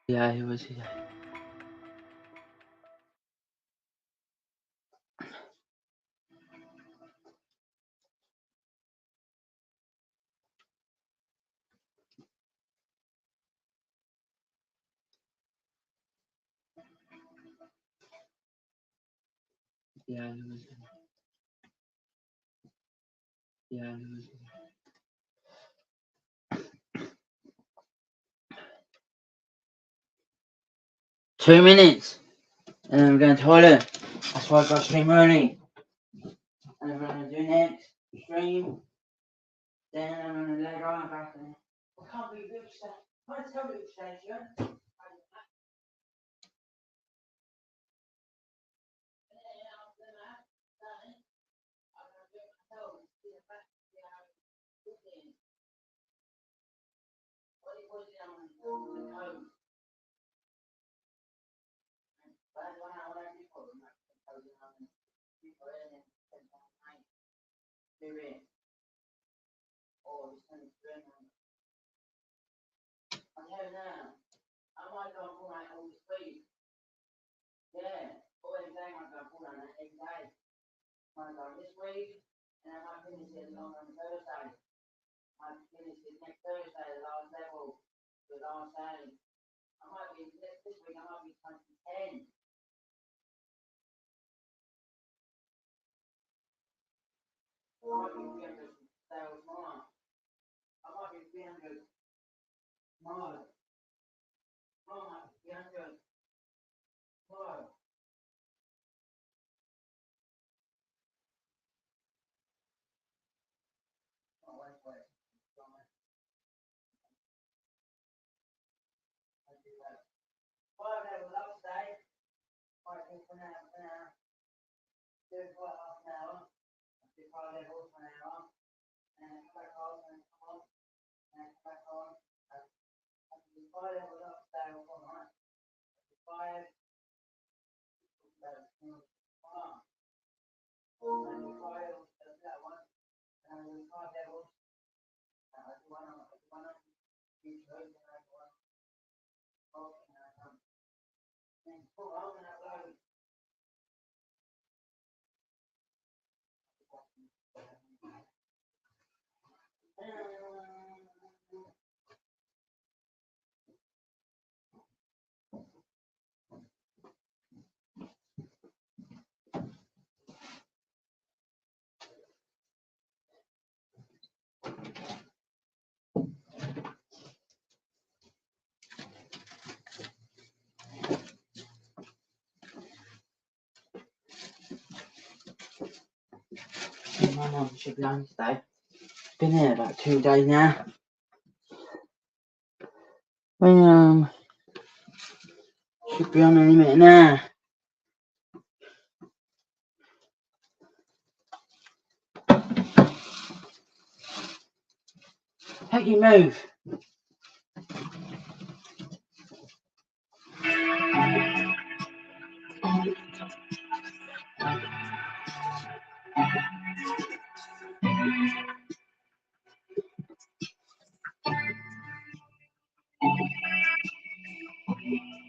Yeah, he was. Yeah, yeah, he was. Yeah, he was. 2 minutes, and then I'm going to toilet. That's why I got stream early. And then we're going to do next stream. Then I'm going to later on back in. I can't be which station. I can't tell which station. My mum should be on today. Been here about 2 days now. Should be on any minute now. How can you move?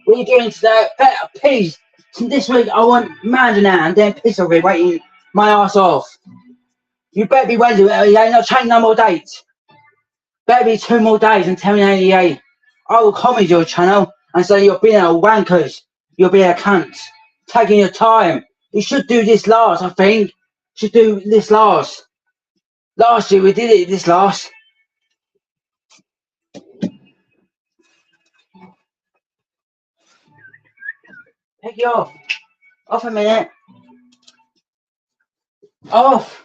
What are you doing today? Please, this week I want Mandarin and then piss off it, waiting my ass off. You better be ready. You ain't not change no more dates. Better be 2 more days and tell me 88. I will comment your channel and say you're being a wankers. You're being a cunt. Taking your time. You should do this last, I think. Should do this last. Last year we did it this last. Take you off. Off a minute. Off.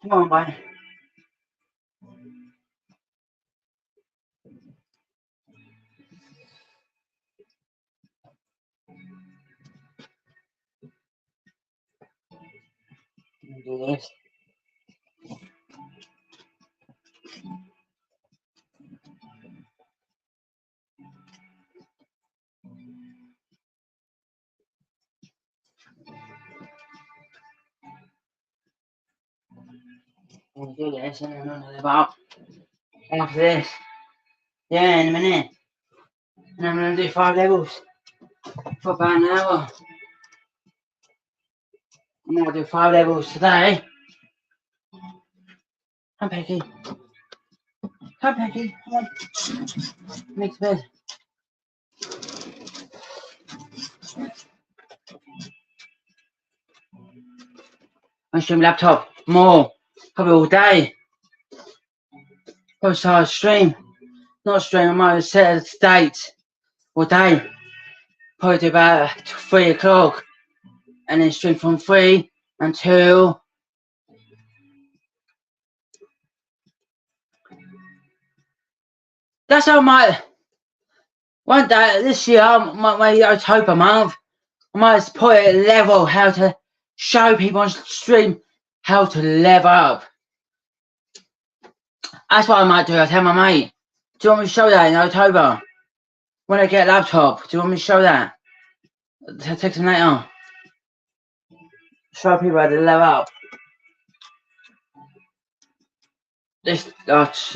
Come on, bye. Do this. We'll do this and then I'm gonna live up after this. Yeah, in a minute. And I'm gonna do 5 levels for about an hour. I'm gonna do 5 levels today. Come, Peggy. Come, Peggy. Come on. Make the bed. I stream laptop more, probably all day. Probably start a stream. Not stream, I might set a date all day. Probably do about 3 o'clock. And then stream from 3 until that's how I might one day this year, my October month, I might put it at level how to show people on stream how to level up. That's what I might do. I tell my mate, do you want me to show that in October? When I get a laptop, do you want me to show that? Text him later. Show people how to level up. This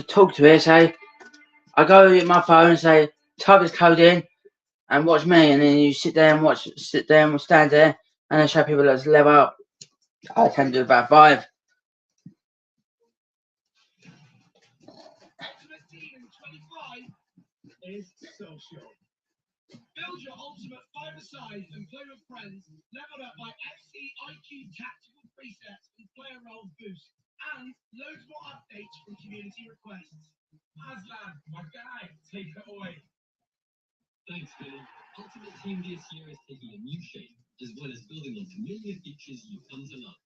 talk to it, say I go at my phone and say type this code in and watch me, and then you sit there and stand there and then show people how to level up. I can do about 5. Is social. Build your ultimate 5-a-side and play with friends, leveled up by Fc25 tactical presets and player roll boost, and loads more updates from community requests. Aslan, my guy, take it away. Thanks, Billy. Ultimate Team this year is taking a new shape, as well as building on familiar features you've come to love.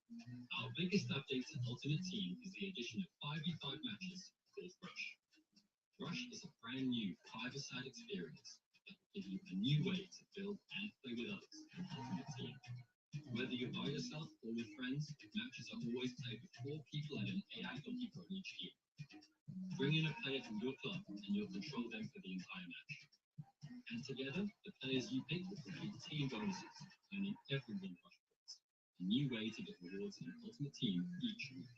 Our biggest update to Ultimate Team is the addition of 5v5 matches called Rush. Rush is a brand new 5-a-side experience that will give you a new way to build and play with others in Ultimate Team. Whether you're by yourself or with friends, matches are always played with 4 people and an AI goalkeeper on each team. Bring in a player from your club and you'll control them for the entire match. And together, the players you pick will complete team bonuses, earning every win Rush points. A new way to get rewards in Ultimate Team each week.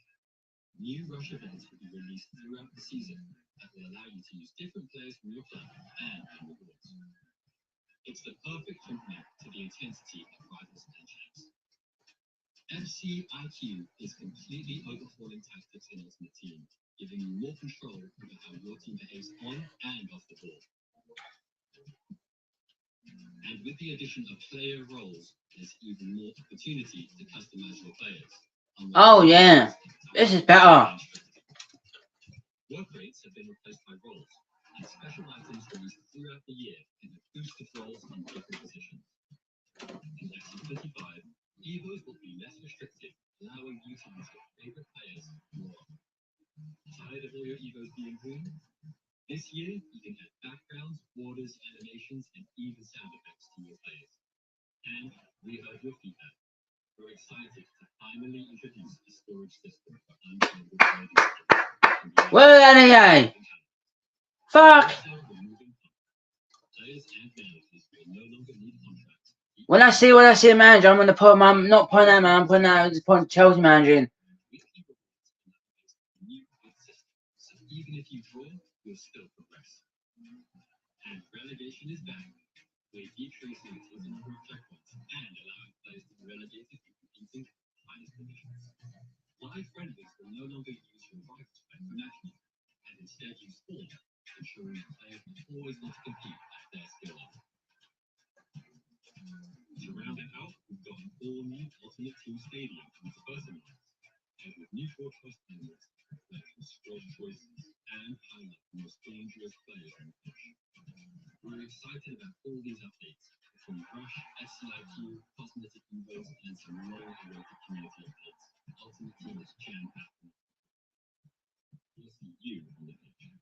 New Rush events will be released throughout the season that will allow you to use different players from your club and earn rewards. It's the perfect complement to the intensity of Rivals and Champs. FC-IQ is completely overhauling tactics in Ultimate Team, giving you more control over how your team behaves on and off the ball. And with the addition of player roles, there's even more opportunity to customize your players. Oh yeah, this is better. Work rates have been replaced by roles, and special items released throughout the year can have boosted roles on different positions. In FC25, Evos will be less restrictive, allowing you to use your favorite players more often. Tired of all your Evos being green? This year, you can add backgrounds, borders, animations, and even sound effects to your players. And we heard your feedback. We're excited to finally introduce a storage system for unplayable players. Well, anyway. Fuck. When I see a manager, I'm gonna put my not putting that man, I'm putting that just putting Chelsea manager in. Even if you draw, you'll still progress. And relegation is back. We're decreasing the total number of checkpoints and allowing players to be relegated to competing at the highest divisions. Live friendlies will no longer use your rivals for national, and instead use form, ensuring that players will always want to compete at their skill level. To round it out, we've got an all-new Ultimate Team Stadium with personalized, and with new four-choice angles, players with strong choices, and highlight the most dangerous players on the pitch. We're excited about all these updates, from Rush, FC-IQ, cosmetic evos, and some long-awaited community updates. Ultimate Team is jam-packed. We'll see you on the pitch.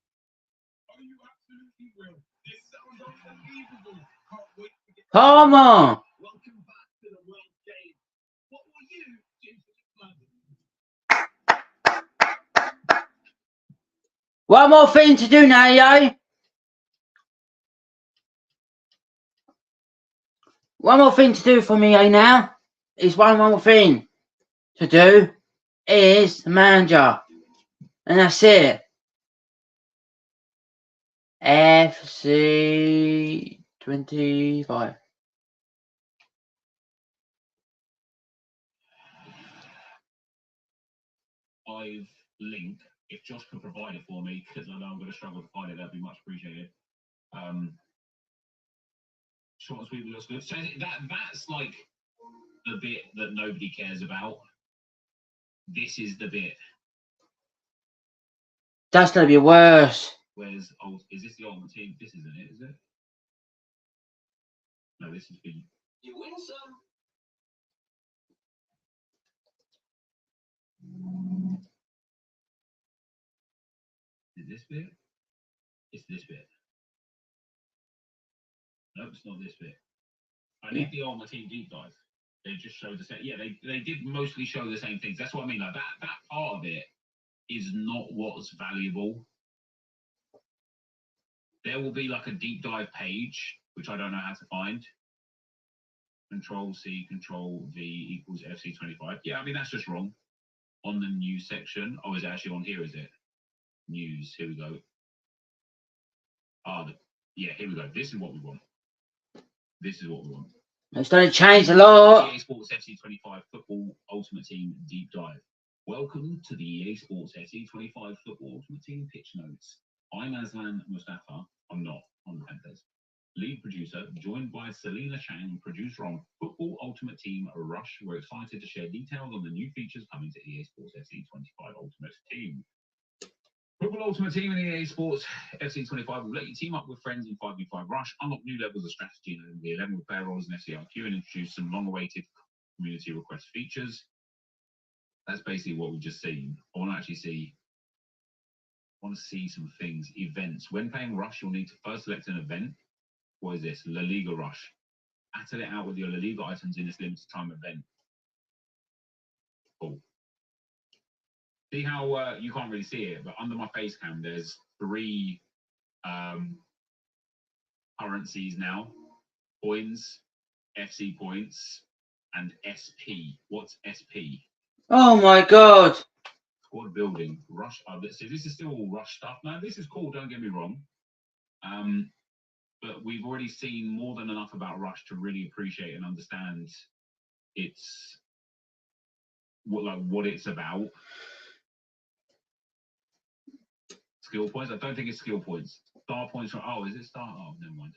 Are you absolutely thrilled? This sounds unbelievable. Can't wait to get Come on. Welcome back to the World Game. What will you do for the club? One more thing to do now, yo. One more thing to do for me, now. Is one more thing to do is the manager. And that's it. FC25. I've link. If Josh could provide it for me, because I know I'm going to struggle to find it, that'd be much appreciated. Short and sweet looks good. So that's like the bit that nobody cares about. This is the bit. That's gonna be worse. Where's old? Is this the Ultimate Team? This isn't it, is it? No, this is the. You win some. Is this bit? It's this bit. No, it's not this bit. I need the Ultimate Team deep dive. They just show the same. Yeah, they did mostly show the same things. That's what I mean. Like that part of it is not what's valuable. There will be like a deep dive page, which I don't know how to find. Control C, Control V equals FC25. Yeah, I mean, that's just wrong. On the news section. Oh, is it actually on here, is it? News, here we go. Yeah, here we go. This is what we want. This is what we want. It's going to change a lot. EA Sports FC25 Football Ultimate Team Deep Dive. Welcome to the EA Sports FC25 Football Ultimate Team Pitch Notes. I'm Aslan Mustafa. I'm not on the Panthers. Lead producer, joined by Selena Chang, producer on Football Ultimate Team Rush. We're excited to share details on the new features coming to EA Sports FC25 Ultimate Team. Football Ultimate Team and EA Sports FC25 will let you team up with friends in 5v5 Rush, unlock new levels of strategy in the 11 with player roles and FCIQ, and introduce some long-awaited community request features. That's basically what we've just seen. I want to see some things. Events. When playing Rush, you'll need to first select an event. What is this? La Liga Rush. Battle it out with your La Liga items in this limited time event. Cool. See how you can't really see it, but under my face cam, there's 3 currencies now. Coins, FC points, and SP. What's SP? Oh my god. Squad building. Rush. So this is still all Rush stuff. Now, this is cool, don't get me wrong. But we've already seen more than enough about Rush to really appreciate and understand what it's about. Skill points. I don't think it's skill points. Star points. Oh, is it star? Oh, never mind.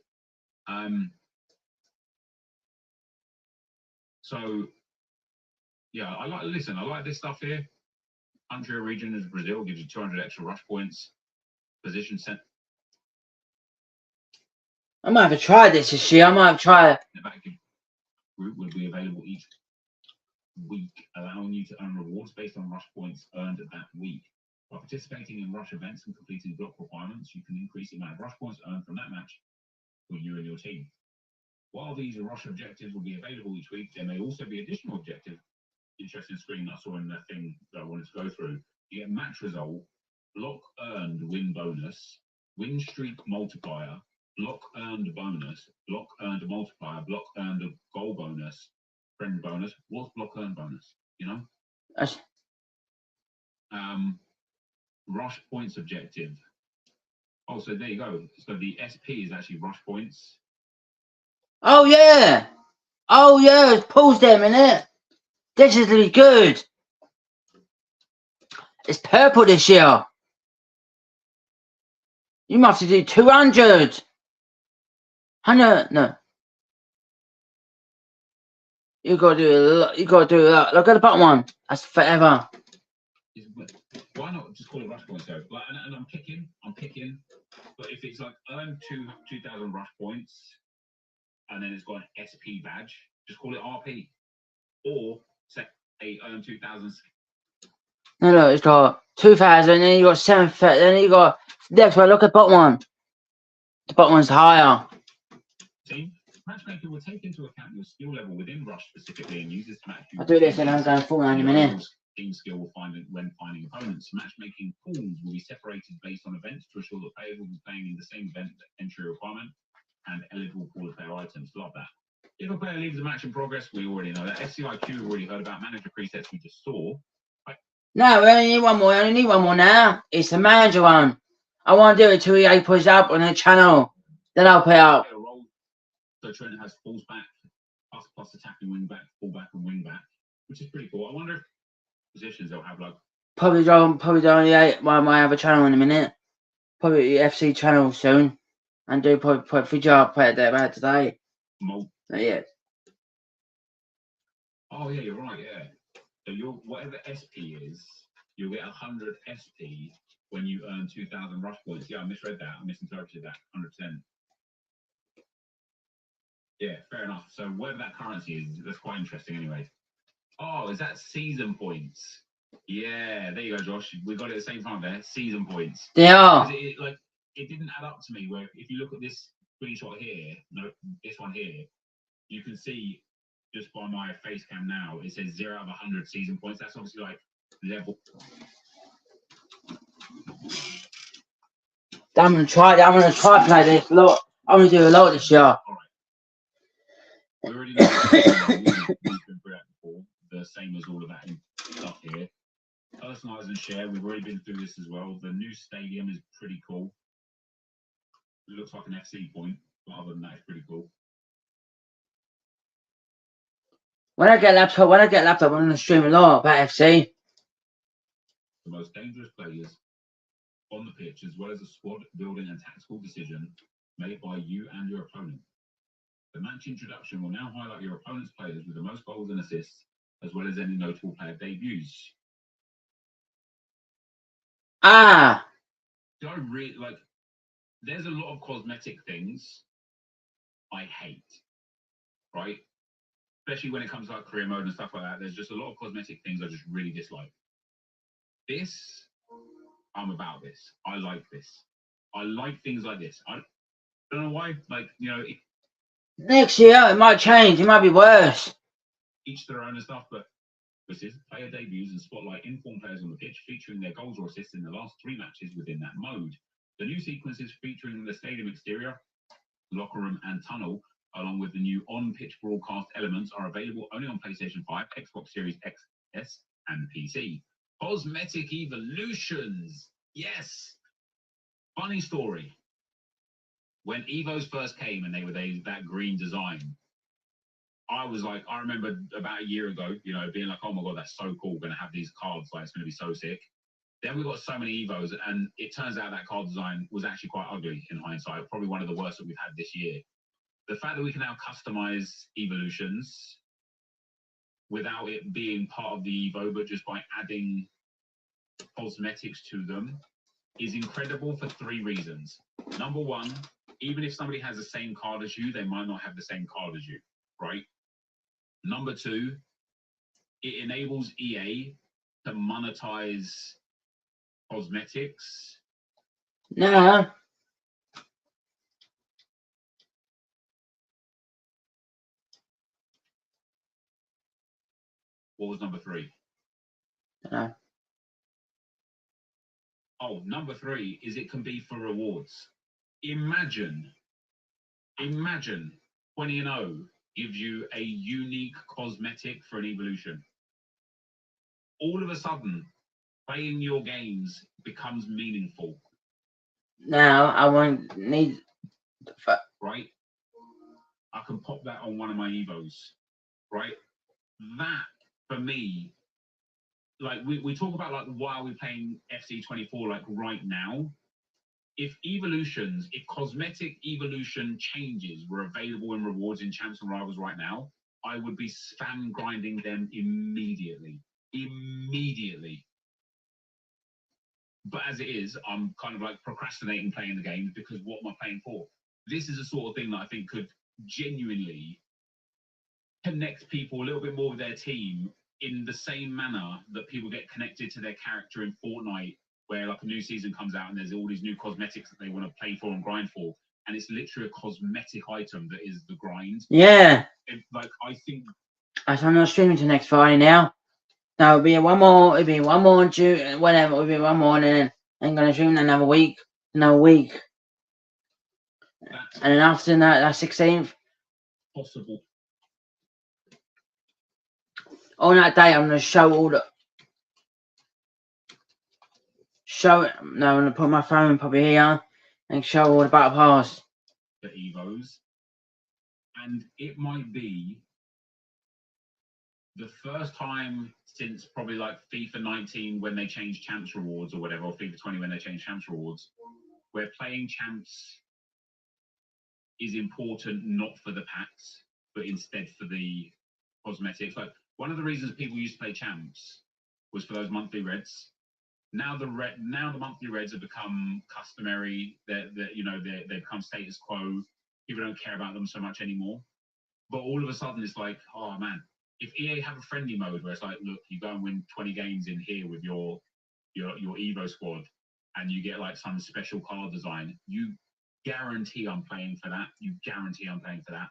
So yeah, I like this stuff here. Country or region is Brazil, gives you 200 extra Rush points. Position set. I might have to try this year. I might have to try it. The back group will be available each week, allowing you to earn rewards based on Rush points earned that week. By participating in Rush events and completing block requirements, you can increase the amount of Rush points earned from that match for you and your team. While these Rush objectives will be available each week, there may also be additional objectives. Interesting screen I saw in the thing that I wanted to go through. You get match result, block earned win bonus, win streak multiplier, block earned bonus, block earned multiplier, block earned goal bonus, friend bonus. What's block earned bonus? You know? Rush points objective. Oh, so there you go. So the SP is actually Rush points. Oh yeah. Oh yeah. Pause them in it. This is really good. It's purple this year. You must have to do 200. 100. No. You gotta do a lot. You gotta do a lot. Look at the bottom one. That's forever. Why not just call it Rush points though? Like, and I'm picking. But if it's like earn 2,000 Rush points, and then it's got an SP badge, just call it RP. Or say earn 2,000. No, it's got 2,000, then you got 7,000, then you got next one. Look at the bottom one. The bottom one's higher. Team matchmaker will take into account your skill level within Rush specifically and use this to match you. I'll do this and I'm going full 90 minutes. Team skill will find it when finding opponents. Matchmaking pools will be separated based on events to ensure that players will be playing in the same event entry requirement and eligible pool of player items. Love that. If a player leaves a match in progress, we already know that. FCIQ we've already heard about. Manager presets we just saw. No, we only need one more. We only need one more now. It's the manager one. I want to do it till EA puts it up on the channel. Then I'll put it up. So Trent has falls back, plus attacking wing back, full back, and wing back, which is pretty cool. I wonder if positions they'll have like. Probably don't EA. Well, I might have a channel in a minute. Probably the FC channel soon. And do probably put a video up about today. Yeah. Oh yeah, you're right. Yeah. So your whatever SP is, you'll get 100 SP when you earn 2,000 rush points. Yeah, I misread that. I misinterpreted that. 100%. Yeah, fair enough. So whatever that currency is, that's quite interesting anyway. Oh, is that season points? Yeah, there you go, Josh. We got it at the same time there. Season points. They are. It didn't add up to me. Where if you look at this screenshot here, no, this one here, you can see just by my face cam now, it says 0 out of 100 season points. That's obviously like level. I'm gonna try play this a lot. I'm gonna do a lot this year. All right. We already know we've been through that before. The same as all of that stuff here. Personalize and share. We've already been through this as well. The new stadium is pretty cool. It looks like an FC point, but other than that, it's pretty cool. When I get a laptop, I'm gonna stream a lot about FC. The most dangerous players on the pitch, as well as a squad building and tactical decision made by you and your opponent. The match introduction will now highlight your opponent's players with the most goals and assists, as well as any notable player debuts. Ah. Don't really like. There's a lot of cosmetic things I hate, right? Especially when it comes to like career mode and stuff like that. There's just a lot of cosmetic things I just really dislike. This, I'm about this. I like this. I like things like this. I don't know why. Like, you know, next year it might change. It might be worse. Each their own and stuff, but this is player debuts and spotlight informed players on the pitch, featuring their goals or assists in the last 3 matches within that mode. The new sequences featuring the stadium exterior, locker room, and tunnel, along with the new on-pitch broadcast elements, are available only on PlayStation 5, Xbox Series X, S, and PC. Cosmetic evolutions. Yes. Funny story. When Evos first came and they were that green design, I was like, I remember about a year ago, you know, being like, oh my God, that's so cool. We're going to have these cards. Like, it's going to be so sick. Then we got so many Evos, and it turns out that card design was actually quite ugly in hindsight. Probably one of the worst that we've had this year. The fact that we can now customize evolutions without it being part of the Evo, but just by adding cosmetics to them, is incredible for 3 reasons. Number 1, even if somebody has the same card as you, they might not have the same card as you, right? Number 2, it enables EA to monetize cosmetics. No. What was number 3? No. Oh, number 3 is it can be for rewards. Imagine 20-0 gives you a unique cosmetic for an evolution. All of a sudden, playing your games becomes meaningful. Now I won't need. Right? I can pop that on one of my Evos. Right? That, for me, like we talk about like why are we playing FC24 like right now? If cosmetic evolution changes were available in rewards in Champs and Rivals right now, I would be spam grinding them immediately. But as it is, I'm kind of like procrastinating playing the games because what am I playing for? This is the sort of thing that I think could genuinely connect people a little bit more with their team in the same manner that people get connected to their character in Fortnite, where like a new season comes out and there's all these new cosmetics that they want to play for and grind for, and it's literally a cosmetic item that is the grind. Yeah. I think. I'm not streaming till next Friday now. No, it'll be one more on June, whatever. It'll be one more, and then I'm gonna stream another week. And then after that 16th. Possible. On that day, I'm gonna show all the show it. No, I'm gonna put my phone probably here and show all the battle pass. The Evos, and it might be the first time since probably like FIFA 19 when they changed champs rewards or whatever, or FIFA 20 when they changed champs rewards, where playing champs is important not for the packs, but instead for the cosmetics. Like one of the reasons people used to play champs was for those monthly reds. Now the monthly reds have become customary. They become status quo. People don't care about them so much anymore. But all of a sudden, it's like, oh man, if EA have a friendly mode where it's like, look, you go and win 20 games in here with your Evo squad, and you get like some special card design, you guarantee I'm playing for that. You guarantee I'm playing for that.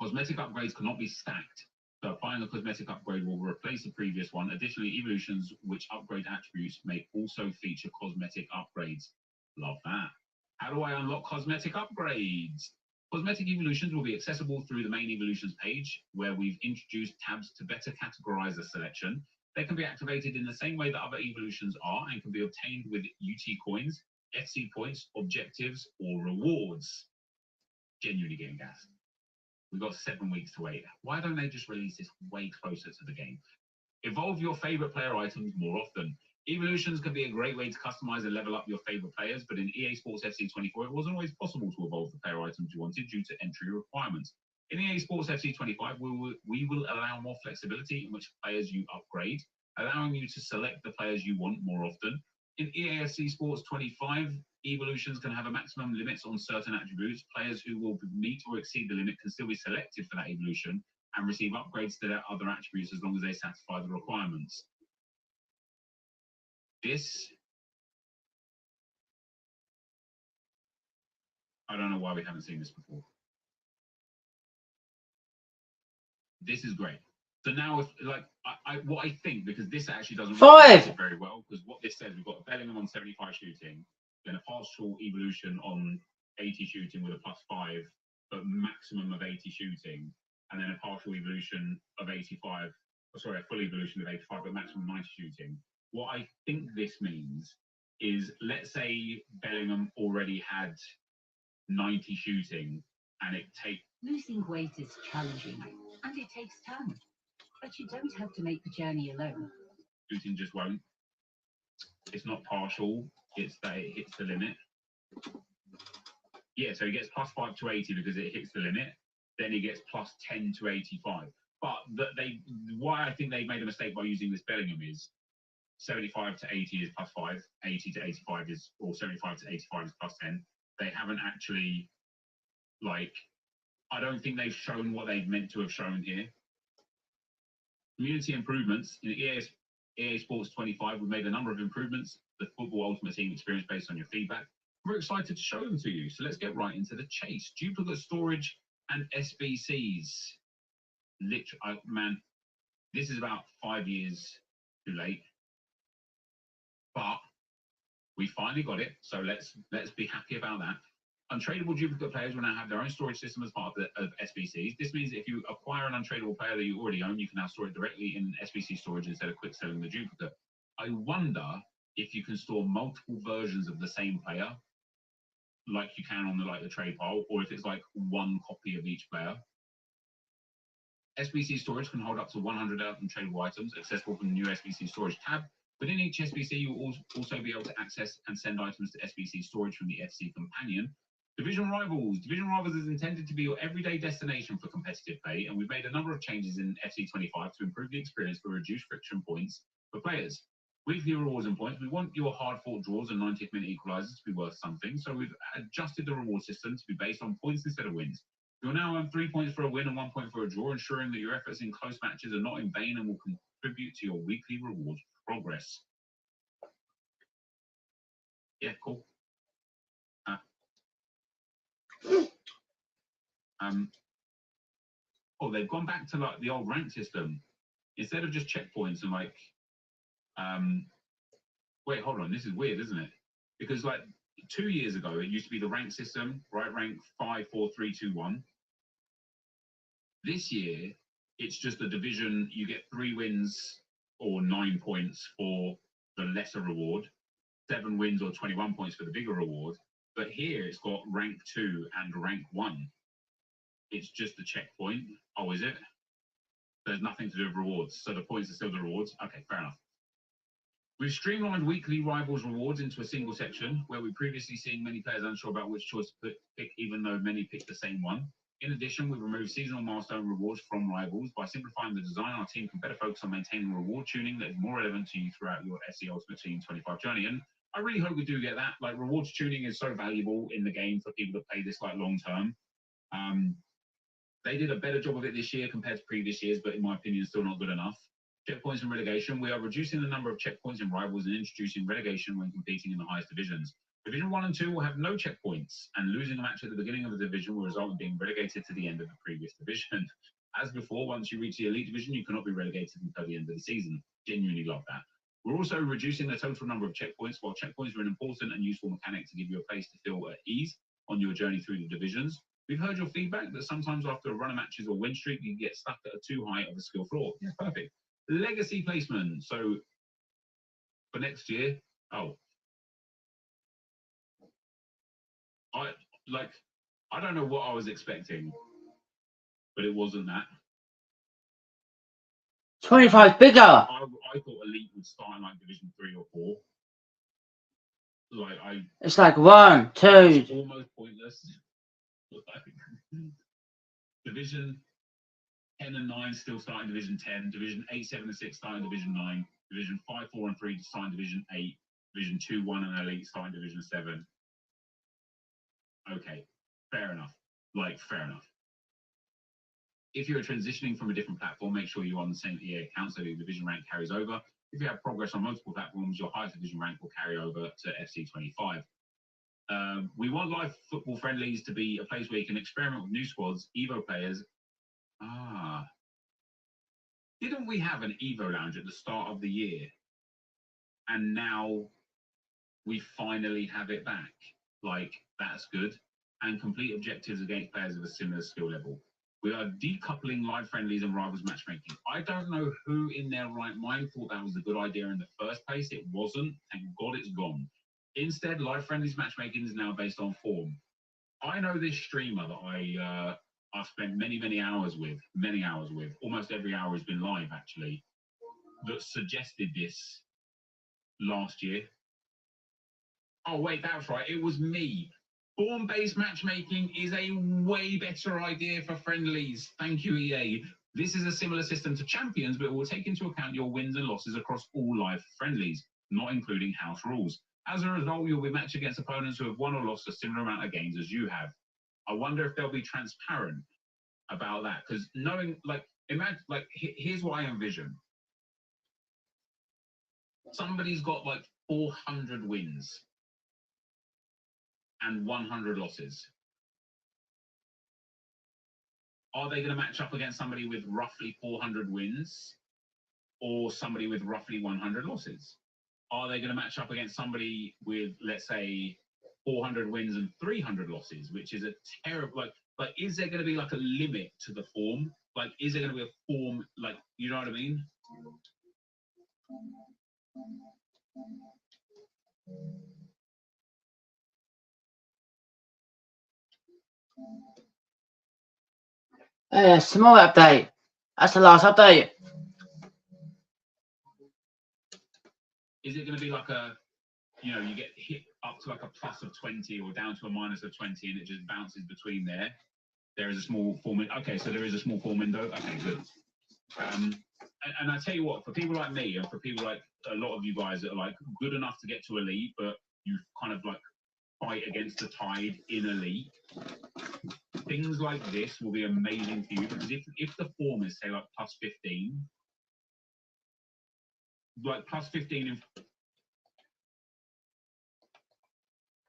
Cosmetic upgrades cannot be stacked. So applying a cosmetic upgrade will replace the previous one. Additionally, evolutions which upgrade attributes may also feature cosmetic upgrades. Love that. How do I unlock cosmetic upgrades? Cosmetic evolutions will be accessible through the main evolutions page, where we've introduced tabs to better categorize the selection. They can be activated in the same way that other evolutions are and can be obtained with UT coins, FC points, objectives, or rewards. Genuinely getting gassed. We've got 7 weeks to wait. Why don't they just release this way closer to the game? Evolve your favorite player items more often. Evolutions can be a great way to customize and level up your favorite players, but in EA Sports FC24, it wasn't always possible to evolve the player items you wanted due to entry requirements. In EA Sports FC25, we will allow more flexibility in which players you upgrade, allowing you to select the players you want more often. In EA FC Sports 25, evolutions can have a maximum limits on certain attributes. Players who will meet or exceed the limit can still be selected for that evolution and receive upgrades to their other attributes as long as they satisfy the requirements. This, I don't know why we haven't seen this before. This is great. So now, if like what I think, because this actually doesn't Five very well, because what this says, we've got a Bellingham on 75 shooting, then a partial evolution on 80 shooting with a +5, but maximum of 80 shooting, and then a partial evolution of 85. Sorry, a full evolution of 85, but maximum 90 shooting. What I think this means is, let's say Bellingham already had 90 shooting, and it takes losing weight is challenging, and it takes time. But you don't have to make the journey alone. Shooting just won't. It's not partial, it's that it hits the limit. Yeah, so he gets +5 to 80 because it hits the limit. Then he gets +10 to 85. But why I think they made a mistake by using this Bellingham is 75 to 80 is +5, 80 to 85 is, or 75 to 85 is +10. They haven't actually, like, I don't think they've shown what they've meant to have shown here. Community improvements. In EA Sports 25, we've made a number of improvements. The Football Ultimate Team experience based on your feedback. We're excited to show them to you. So let's get right into the chase. Duplicate storage and SBCs. Literally, man, this is about 5 years too late. But we finally got it. So let's be happy about that. Untradeable duplicate players will now have their own storage system as part of SBCs. This means that if you acquire an untradeable player that you already own, you can now store it directly in SBC storage instead of quick selling the duplicate. I wonder if you can store multiple versions of the same player, like you can on the trade pile, or if it's like one copy of each player. SBC storage can hold up to 100 untradeable items, accessible from the new SBC storage tab. Within each SBC, you will also be able to access and send items to SBC storage from the FC Companion. Division Rivals. Division Rivals is intended to be your everyday destination for competitive play, and we've made a number of changes in FC25 to improve the experience for reduced friction points for players. Weekly rewards and points. We want your hard-fought draws and 90th minute equalizers to be worth something, so we've adjusted the reward system to be based on points instead of wins. You'll now earn 3 points for a win and 1 point for a draw, ensuring that your efforts in close matches are not in vain and will contribute to your weekly reward progress. Yeah, cool. They've gone back to like the old rank system instead of just checkpoints and like. Wait, hold on. This is weird, isn't it? Because like 2 years ago, it used to be the rank system, right? Rank 5, 4, 3, 2, 1. This year, it's just a division. You get 3 wins or 9 points for the lesser reward, 7 wins or 21 points for the bigger reward. But here it's got rank 2 and rank 1. It's just a checkpoint. Oh, is it? There's nothing to do with rewards. So the points are still the rewards. Okay, fair enough. We've streamlined weekly rivals rewards into a single section, where we previously seen many players unsure about which choice to pick, even though many picked the same one. In addition, we've removed seasonal milestone rewards from rivals. By simplifying the design, our team can better focus on maintaining reward tuning that is more relevant to you throughout your SE Ultimate Team 25 journey. And I really hope we do get that. Like, rewards tuning is so valuable in the game for people that play this like long term. They did a better job of it this year compared to previous years, but in my opinion, still not good enough. Checkpoints and relegation. We are reducing the number of checkpoints in rivals and introducing relegation when competing in the highest divisions. Division 1 and 2 will have no checkpoints, and losing a match at the beginning of the division will result in being relegated to the end of the previous division. As before, once you reach the elite division, you cannot be relegated until the end of the season. Genuinely love that. We're also reducing the total number of checkpoints. While checkpoints are an important and useful mechanic to give you a place to feel at ease on your journey through the divisions, we've heard your feedback that sometimes after a run of matches or win streak, you get stuck at a too high of a skill floor. Yeah, perfect. Legacy placement. So for next year, I don't know what I was expecting, but it wasn't that. 25 bigger. I thought Elite would start in like Division 3 or 4. It's like 1, 2. It's almost pointless. Division 10 and 9 still starting Division 10. Division 8, 7 and 6 starting Division 9. Division 5, 4 and 3 starting Division 8. Division 2, 1 and Elite starting Division 7. Okay, fair enough. Fair enough. If you're transitioning from a different platform, make sure you're on the same EA account so the division rank carries over. If you have progress on multiple platforms, your highest division rank will carry over to FC25. We want live football friendlies to be a place where you can experiment with new squads, Evo players. Didn't we have an Evo lounge at the start of the year? And now we finally have it back. That's good. And complete objectives against players of a similar skill level. We are decoupling live friendlies and rivals matchmaking. I don't know who in their right mind thought that was a good idea in the first place. It wasn't. Thank God it's gone. Instead, live friendlies matchmaking is now based on form. I know this streamer that I've spent many hours with, almost every hour has been live actually, that suggested this last year. Oh wait, that's right, it was me. Form-based matchmaking is a way better idea for friendlies. Thank you, EA. This is a similar system to Champions, but it will take into account your wins and losses across all live friendlies, not including house rules. As a result, you'll be matched against opponents who have won or lost a similar amount of games as you have. I wonder if they'll be transparent about that, because knowing, imagine, here's what I envision. Somebody's got 400 wins and 100 losses. Are they going to match up against somebody with roughly 400 wins or somebody with roughly 100 losses? Are they going to match up against somebody with, let's say, 400 wins and 300 losses, which is a terrible, is there going to be a limit to the form? Is there going to be a form, you know what I mean? Small update. That's the last update. Is it going to be you get hit up to a plus of 20 or down to a minus of 20 and it just bounces between there? There is a small form. Okay, so there is a small form window. Okay, good. And I tell you what, for people like me and for people like a lot of you guys that are good enough to get to elite, but you kind of fight against the tide in elite, things like this will be amazing for you, because if the form is say plus 15, plus 15 in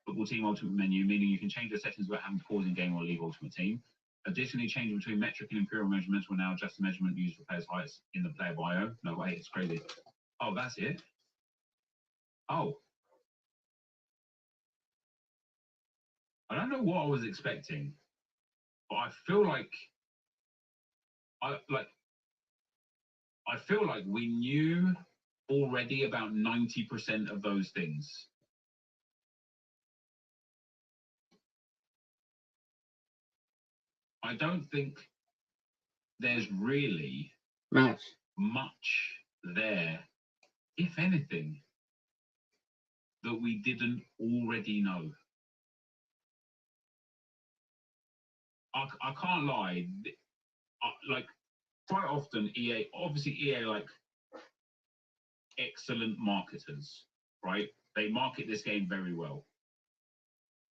football team ultimate menu, meaning you can change the settings without having to pause in game or leave ultimate team. Additionally, changing between metric and imperial measurements will now adjust the measurement used for players' heights in the player bio. No way, it's crazy. Oh, that's it? Oh. I don't know what I was expecting, but I feel like we knew already about 90% of those things. I don't think there's really Much. much there, if anything, that we didn't already know. I can't lie. Like, quite often EA, obviously EA, like, excellent marketers, right? They market this game very well.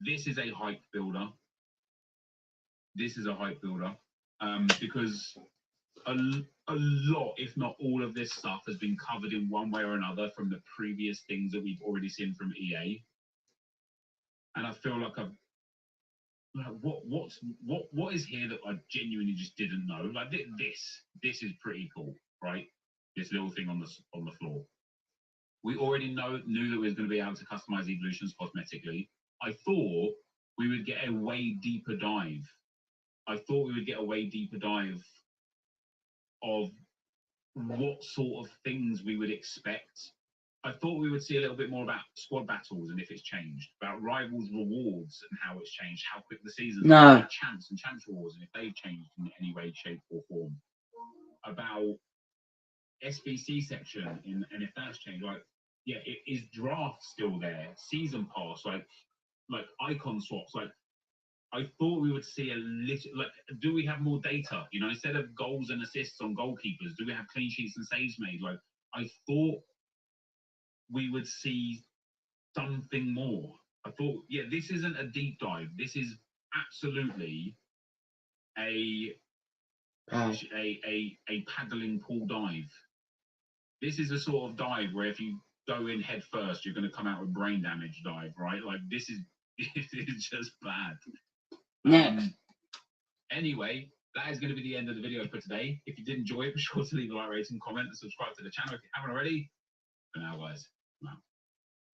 This is a hype builder. This is a hype builder, because a lot, if not all of this stuff has been covered in one way or another from the previous things that we've already seen from EA. And I feel like what is here that I genuinely just didn't know? Like this is pretty cool, right? This little thing on the floor. We already knew that we was going to be able to customize evolutions cosmetically. I thought we would get a way deeper dive. Of what sort of things we would expect. I thought we would see a little bit more about squad battles and if it's changed, about rivals rewards and how it's changed, how quick the seasons are, about champs and champs rewards and if they've changed in any way, shape or form, about SBC section and if that's changed. Like, yeah, is draft still there? Season pass, like icon swaps, like. I thought we would see a little, like, do we have more data? You know, instead of goals and assists on goalkeepers, do we have clean sheets and saves made? Like, I thought we would see something more. I thought, yeah, this isn't a deep dive. This is absolutely a paddling pool dive. This is a sort of dive where if you go in head first, you're going to come out with brain damage dive, right? Like, this is it's just bad. Anyway, that is going to be the end of the video for today. If you did enjoy it, be sure to leave a like, rating, comment, and subscribe to the channel if you haven't already. For now, guys,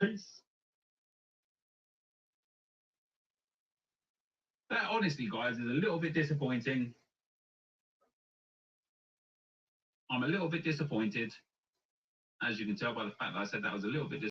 peace. That, honestly, guys, is a little bit disappointing. I'm a little bit disappointed, as you can tell by the fact that I said that was a little bit disappointing.